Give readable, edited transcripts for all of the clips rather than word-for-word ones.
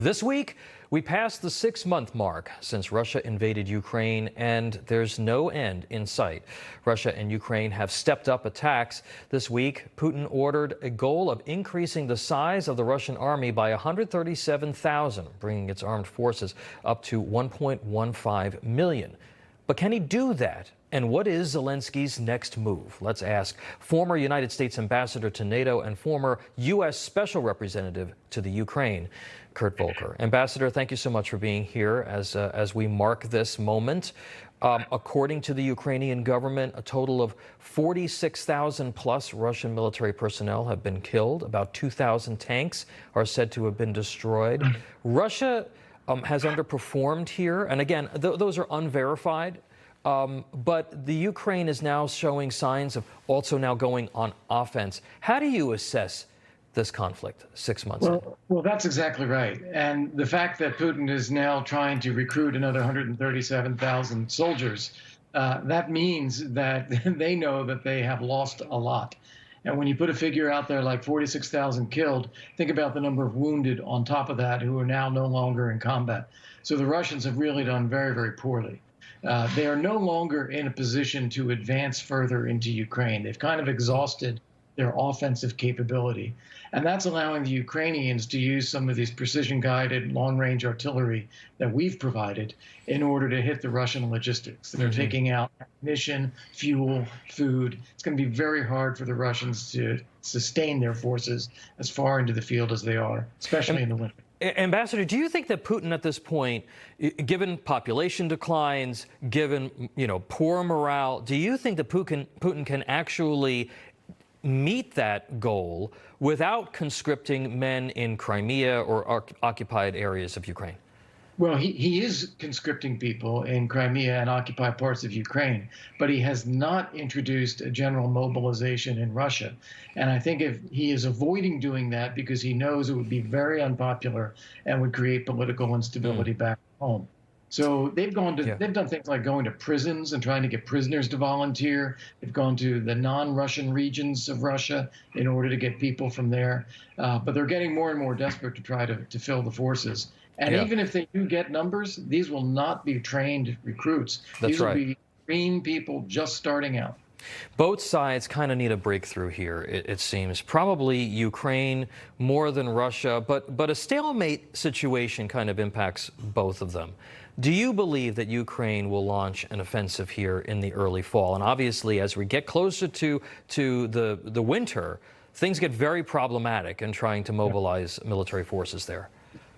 This week, we passed the 6-month mark since Russia invaded Ukraine, and there's no end in sight. Russia and Ukraine have stepped up attacks. This week, Putin ordered a goal of increasing the size of the Russian army by 137,000, bringing its armed forces up to 1.15 million. But can he do that? And what is Zelensky's next move? Let's ask former United States ambassador to NATO and former U.S. special representative to the Ukraine, Kurt Volker. Ambassador, thank you so much for being here as we mark this moment. According to the Ukrainian government, a total of 46,000 plus Russian military personnel have been killed. About 2,000 tanks are said to have been destroyed. Russia has underperformed here. And again, those are unverified. But the Ukraine is now showing signs of also now going on offense. How do you assess this conflict 6 months in? Well, that's exactly right. And the fact that Putin is now trying to recruit another 137,000 soldiers, that means that they know that they have lost a lot. And when you put a figure out there like 46,000 killed, think about the number of wounded on top of that who are now no longer in combat. So the Russians have really done very, very poorly. They are no longer in a position to advance further into Ukraine. They've kind of exhausted their offensive capability. And that's allowing the Ukrainians to use some of these precision-guided long-range artillery that we've provided in order to hit the Russian logistics. They're taking out ammunition, fuel, food. It's going to be very hard for the Russians to sustain their forces as far into the field as they are, especially in the winter. Ambassador, do you think that Putin at this point, given population declines, given poor morale, do you think that Putin can actually meet that goal without conscripting men in Crimea or occupied areas of Ukraine? Well, he is conscripting people in Crimea and occupied parts of Ukraine, but he has not introduced a general mobilization in Russia. And I think if he is avoiding doing that because he knows it would be very unpopular and would create political instability back home. So they've done things like going to prisons and trying to get prisoners to volunteer. They've gone to the non-Russian regions of Russia in order to get people from there. But they're getting more and more desperate to try to fill the forces. And even if they do get numbers, these will not be trained recruits. These will be green people just starting out. Both sides kind of need a breakthrough here, it seems. Probably Ukraine more than Russia, but a stalemate situation kind of impacts both of them. Do you believe that Ukraine will launch an offensive here in the early fall? And obviously, as we get closer to the winter, things get very problematic in trying to mobilize military forces there.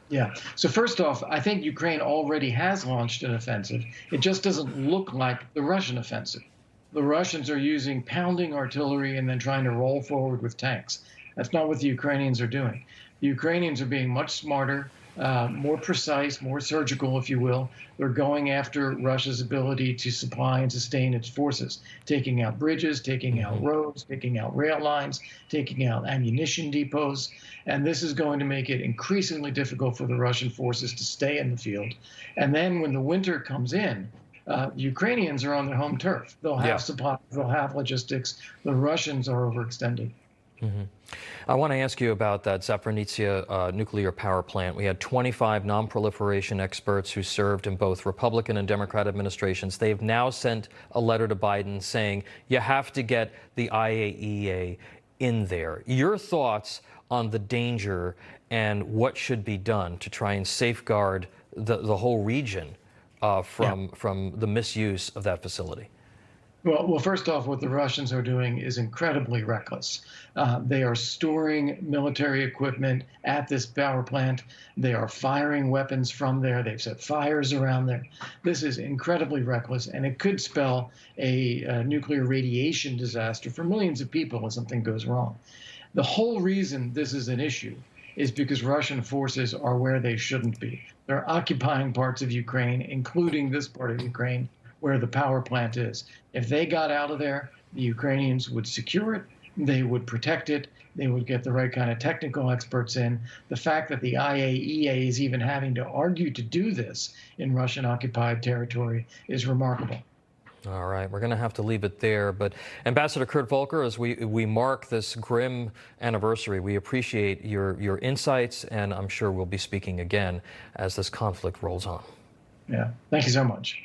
Yeah. So first off, I think Ukraine already has launched an offensive. It just doesn't look like the Russian offensive. The Russians are using pounding artillery and then trying to roll forward with tanks. That's not what the Ukrainians are doing. The Ukrainians are being much smarter, more precise, more surgical, if you will. They're going after Russia's ability to supply and sustain its forces, taking out bridges, taking out roads, taking out rail lines, taking out ammunition depots. And this is going to make it increasingly difficult for the Russian forces to stay in the field. And then when the winter comes in, the Ukrainians are on their home turf. They'll have supplies, they'll have logistics. The Russians are overextended. I want to ask you about that Zaporizhia nuclear power plant. We had 25 non-proliferation experts who served in both Republican and Democrat administrations. They've now sent a letter to Biden saying you have to get the IAEA in there. Your thoughts on the danger and what should be done to try and safeguard the whole region from the misuse of that facility? Well, first off, what the Russians are doing is incredibly reckless. They are storing military equipment at this power plant. They are firing weapons from there. They've set fires around there. This is incredibly reckless, and it could spell a nuclear radiation disaster for millions of people if something goes wrong. The whole reason this is an issue is because Russian forces are where they shouldn't be. They're occupying parts of Ukraine, including this part of Ukraine, where the power plant is. If they got out of there, the Ukrainians would secure it, they would protect it, they would get the right kind of technical experts in. The fact that the IAEA is even having to argue to do this in Russian-occupied territory is remarkable. All right, we're going to have to leave it there. But Ambassador Kurt Volker, as we mark this grim anniversary, we appreciate your insights, and I'm sure we'll be speaking again as this conflict rolls on. Yeah, thank you so much.